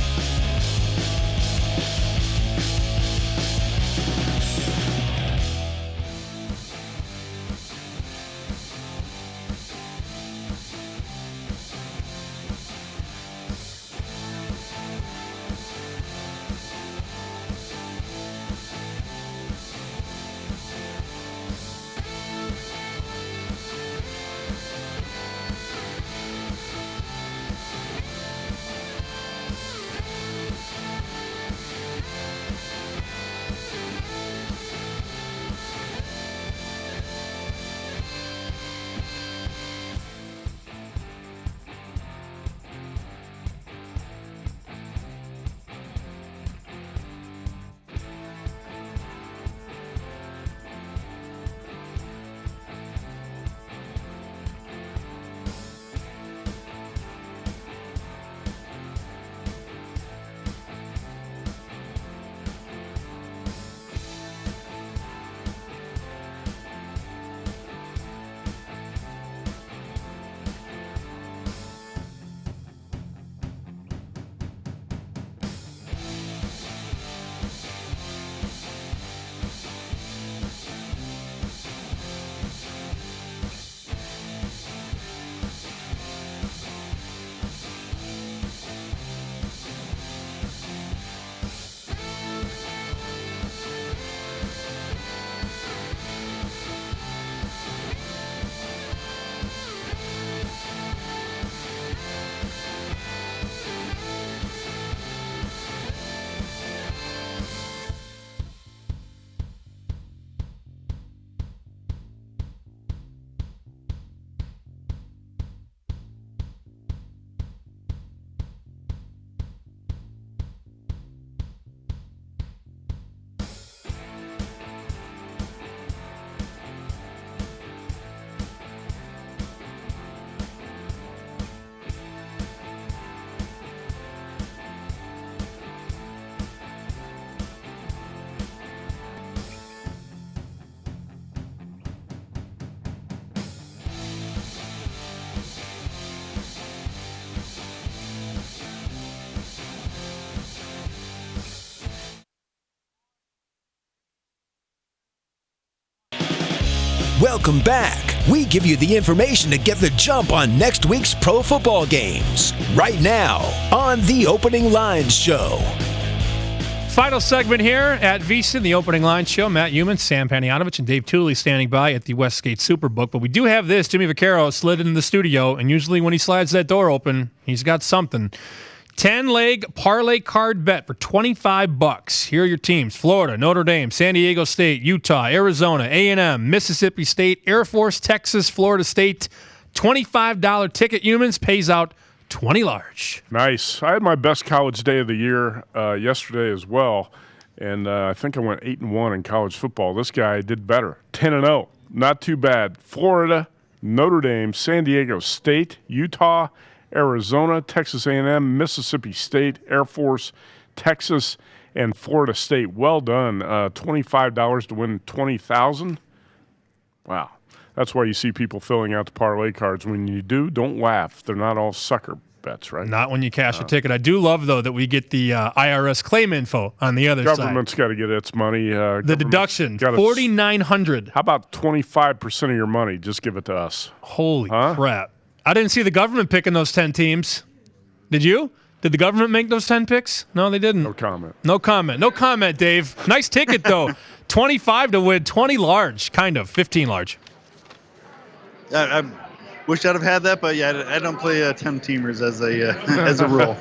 Welcome back. We give you the information to get the jump on next week's pro football games. Right now on the Opening Lines Show. Final segment here at VSiN, the Opening Lines Show. Matt Youmans, Sam Panayotovich, and Dave Tuley standing by at the Westgate Superbook. But we do have this. Jimmy Vaccaro slid into the studio, and usually when he slides that door open, he's got something. 10-leg parlay card bet for $25. Here are your teams: Florida, Notre Dame, San Diego State, Utah, Arizona, A&M, Mississippi State, Air Force, Texas, Florida State. $25 ticket. Youmans pays out 20 large. Nice. I had my best college day of the year yesterday as well, and I think I went 8-1 in college football. This guy did better, 10-0. Not too bad. Florida, Notre Dame, San Diego State, Utah, Arizona, Texas A&M, Mississippi State, Air Force, Texas, and Florida State. Well done. $25 to win $20,000. Wow. That's why you see people filling out the parlay cards. When you do, don't laugh. They're not all sucker bets, right? Not when you cash a ticket. I do love, though, that we get the IRS claim info on the other side. Government's got to get its money. The deduction, $4,900. How about 25% of your money? Just give it to us. Holy crap. I didn't see the government picking those 10 teams. Did you? Did the government make those 10 picks? No, they didn't. No comment. No comment. No comment, Dave. Nice ticket, though. 25 to win, 20 large, kind of, 15 large. Wish I'd have had that, but yeah, I don't play 10-teamers as a rule.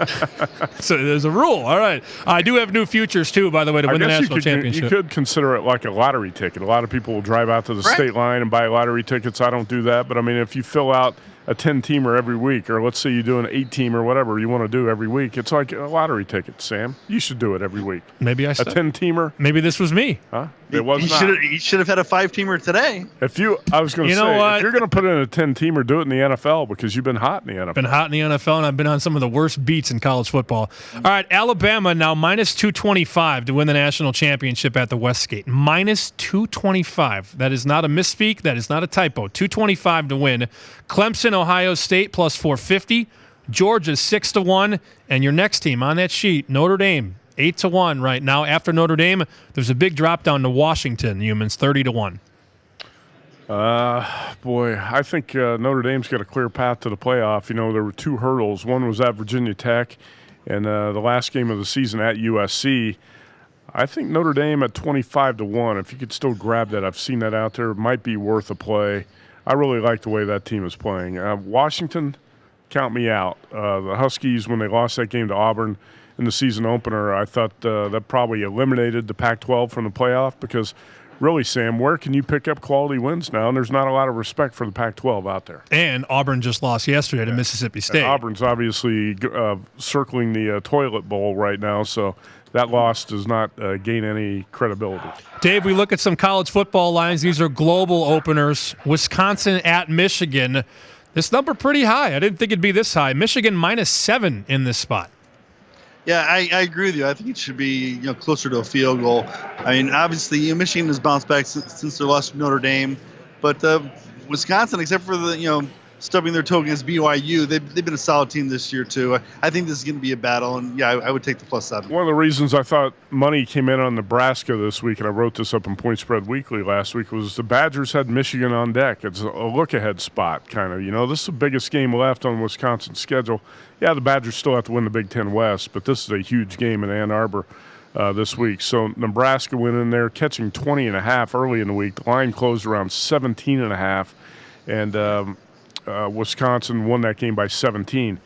So there's a rule. All right. I do have new futures, too, by the way, to win the national championship. You could consider it like a lottery ticket. A lot of people will drive out to the state line and buy lottery tickets. I don't do that. But, I mean, if you fill out a 10-teamer every week, or let's say you do an 8-team or whatever you want to do every week, it's like a lottery ticket, Sam. You should do it every week. Maybe a 10-teamer. Maybe this was me. Huh? It was not. You should have had a 5-teamer today. I was going to say, if you're going to put in a 10-teamer, do it in the NFL because you've been hot in the NFL. Been hot in the NFL, and I've been on some of the worst beats in college football. All right, Alabama now minus 225 to win the national championship at the Westgate. Minus 225. That is not a misspeak. That is not a typo. 225 to win. Clemson, Ohio State plus 450. Georgia 6-1, and your next team on that sheet, Notre Dame. 8-1 right now. After Notre Dame, there's a big drop down to Washington. Youmans 30-1. Boy, I think Notre Dame's got a clear path to the playoff. You know, there were 2 hurdles. One was at Virginia Tech, and the last game of the season at USC. I think Notre Dame at 25-1. If you could still grab that, I've seen that out there. It might be worth a play. I really like the way that team is playing. Washington, count me out. The Huskies, when they lost that game to Auburn in the season opener, I thought that probably eliminated the Pac-12 from the playoff because, really, Sam, where can you pick up quality wins now? And there's not a lot of respect for the Pac-12 out there. And Auburn just lost yesterday to Mississippi State. And Auburn's obviously circling the toilet bowl right now, so that loss does not gain any credibility. Dave, we look at some college football lines. These are global openers. Wisconsin at Michigan. This number pretty high. I didn't think it'd be this high. Michigan -7 in this spot. Yeah, I agree with you. I think it should be closer to a field goal. I mean, obviously, Michigan has bounced back since their loss to Notre Dame, but Wisconsin, except for the stubbing their toe against BYU, they've been a solid team this year too. I think this is going to be a battle, and yeah, I would take the +7. One of the reasons I thought money came in on Nebraska this week, and I wrote this up in Point Spread Weekly last week, was the Badgers had Michigan on deck. It's a look-ahead spot, kind of. This is the biggest game left on Wisconsin's schedule. Yeah, the Badgers still have to win the Big Ten West, but this is a huge game in Ann Arbor this week. So Nebraska went in there catching 20.5 early in the week. The line closed around 17.5, and Wisconsin won that game by 17.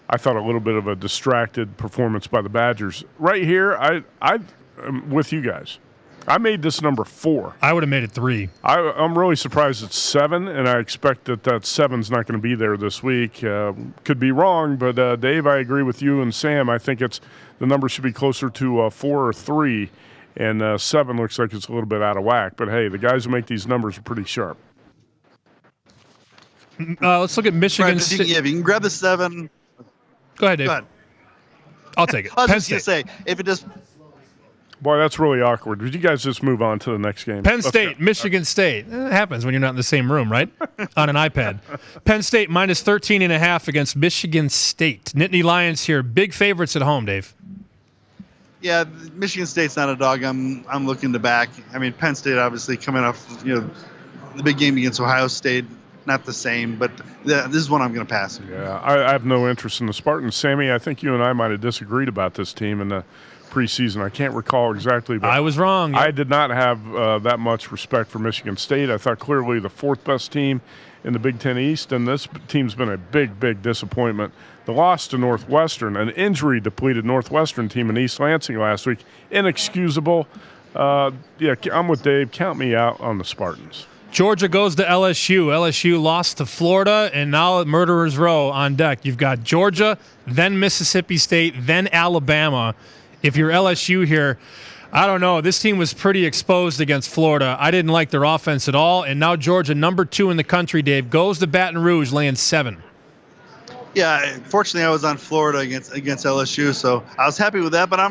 I thought a little bit of a distracted performance by the Badgers. Right here, I'm with you guys. I made this number 4. I would have made it 3. I'm really surprised it's 7, and I expect that 7's not going to be there this week. Could be wrong, but Dave, I agree with you and Sam. I think the number should be closer to 4 or 3, and 7 looks like it's a little bit out of whack. But hey, the guys who make these numbers are pretty sharp. Let's look at Michigan State. Yeah, if you can grab the 7. Go ahead, Dave. Go ahead. I'll take it. I was Penn just going to State. say, if it just... Boy, that's really awkward. Would you guys just move on to the next game? Penn State, Michigan State. It happens when you're not in the same room, right? On an iPad. Penn State -13.5 against Michigan State. Nittany Lions here. Big favorites at home, Dave. Yeah, Michigan State's not a dog I'm looking to back. I mean, Penn State obviously coming off the big game against Ohio State. Not the same, but this is one I'm going to pass. Yeah, I have no interest in the Spartans. Sammy, I think you and I might have disagreed about this team in the preseason. I can't recall exactly, but I was wrong. Yep. I did not have that much respect for Michigan State. I thought clearly the 4th best team in the Big Ten East, and this team's been a big, big disappointment. The loss to Northwestern, an injury-depleted Northwestern team in East Lansing last week, inexcusable. Yeah, I'm with Dave. Count me out on the Spartans. Georgia goes to LSU. LSU lost to Florida, and now at Murderer's Row on deck. You've got Georgia, then Mississippi State, then Alabama. If you're LSU here, I don't know. This team was pretty exposed against Florida. I didn't like their offense at all, and now Georgia, number 2 in the country, Dave, goes to Baton Rouge, laying 7. Yeah, fortunately, I was on Florida against LSU, so I was happy with that. But I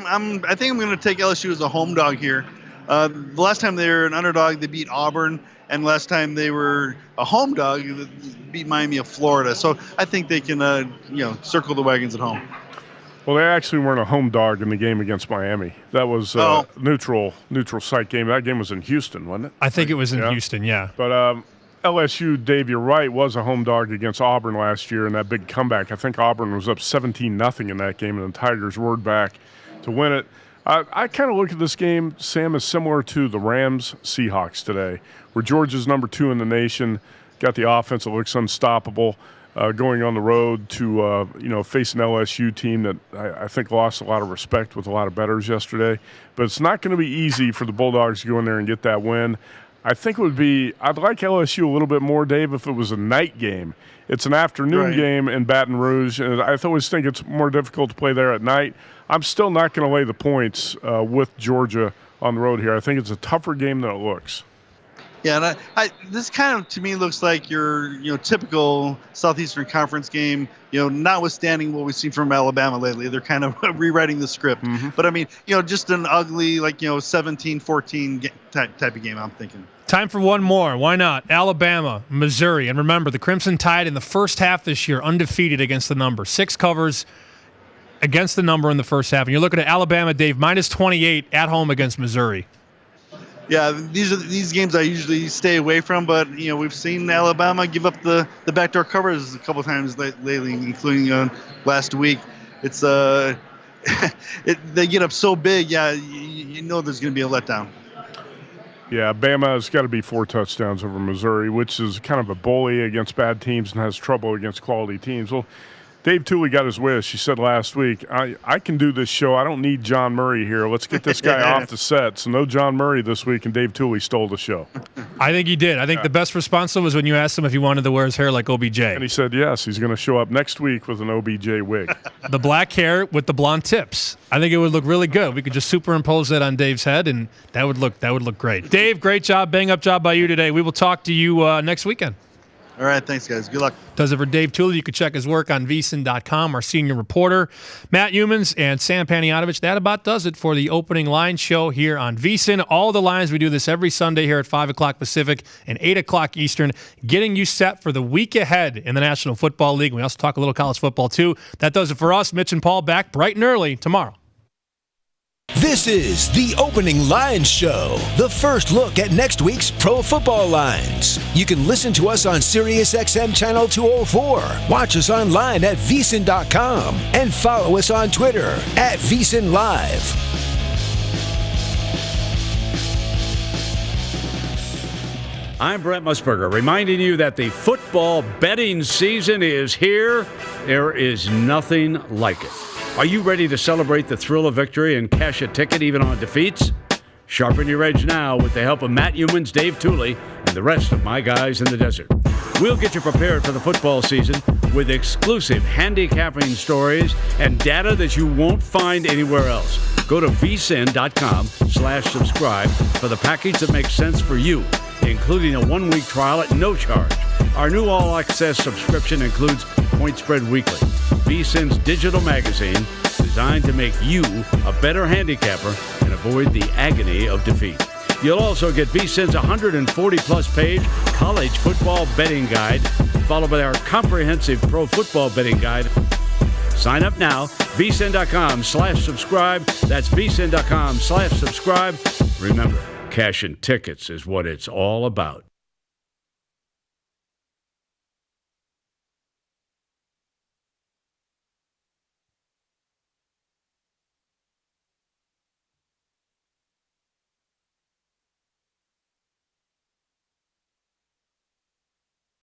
think I'm going to take LSU as a home dog here. The last time they were an underdog, they beat Auburn, and last time they were a home dog, they beat Miami of Florida. So I think they can, circle the wagons at home. Well, they actually weren't a home dog in the game against Miami. That was a neutral site game. That game was in Houston, wasn't it? I think it was in Houston, yeah. But LSU, Dave, you're right, was a home dog against Auburn last year in that big comeback. I think Auburn was up 17-0 in that game, and the Tigers roared back to win it. I kind of look at this game, Sam, as similar to the Rams-Seahawks today, where Georgia's number 2 in the nation, got the offense that looks unstoppable. Going on the road to face an LSU team that I think lost a lot of respect with a lot of bettors yesterday. But it's not going to be easy for the Bulldogs to go in there and get that win. I think it would be – I'd like LSU a little bit more, Dave, if it was a night game. It's an afternoon game in Baton Rouge, and I always think it's more difficult to play there at night. I'm still not going to lay the points with Georgia on the road here. I think it's a tougher game than it looks. Yeah, and this kind of, to me, looks like your typical Southeastern Conference game, notwithstanding what we've seen from Alabama lately. They're kind of rewriting the script. Mm-hmm. But, I mean, just an ugly, 17-14 type of game, I'm thinking. Time for one more. Why not? Alabama, Missouri. And remember, the Crimson Tide in the first half this year, undefeated against the number. 6 covers against the number in the first half. And you're looking at Alabama, Dave, minus 28 at home against Missouri. Yeah, these games I usually stay away from, but we've seen Alabama give up the backdoor covers a couple times lately, including last week. It's they get up so big, there's going to be a letdown. Yeah, Bama's got to be 4 touchdowns over Missouri, which is kind of a bully against bad teams and has trouble against quality teams. Well, Dave Tuley got his wish. He said last week, I can do this show. I don't need John Murray here. Let's get this guy off the set. So no John Murray this week, and Dave Tuley stole the show. I think he did. I think the best response was when you asked him if he wanted to wear his hair like OBJ. And he said yes. He's going to show up next week with an OBJ wig. The black hair with the blonde tips. I think it would look really good. We could just superimpose that on Dave's head, and that would look great. Dave, great job. Bang-up job by you today. We will talk to you next weekend. All right, thanks, guys. Good luck. Does it for Dave Tuley. You can check his work on VSiN.com. Our senior reporter, Matt Youmans, and Sam Panayotovich. That about does it for the opening line show here on VSiN. All the lines, we do this every Sunday here at 5 o'clock Pacific and 8 o'clock Eastern, getting you set for the week ahead in the National Football League. We also talk a little college football, too. That does it for us. Mitch and Paul back bright and early tomorrow. This is the Opening Lines Show, the first look at next week's pro football lines. You can listen to us on SiriusXM Channel 204, watch us online at VSiN.com, and follow us on Twitter at VSiN Live. I'm Brent Musburger, reminding you that the football betting season is here. There is nothing like it. Are you ready to celebrate the thrill of victory and cash a ticket even on defeats? Sharpen your edge now with the help of Matt Youmans, Dave Tuley, and the rest of my guys in the desert. We'll get you prepared for the football season with exclusive handicapping stories and data that you won't find anywhere else. Go to vsin.com/subscribe for the package that makes sense for you, including a 1-week trial at no charge. Our new all-access subscription includes Point Spread Weekly, VSiN's digital magazine designed to make you a better handicapper and avoid the agony of defeat. You'll also get VSiN's 140-plus page college football betting guide, followed by our comprehensive pro football betting guide. Sign up now, vsin.com/subscribe. That's vsin.com/subscribe. Remember, cashing tickets is what it's all about.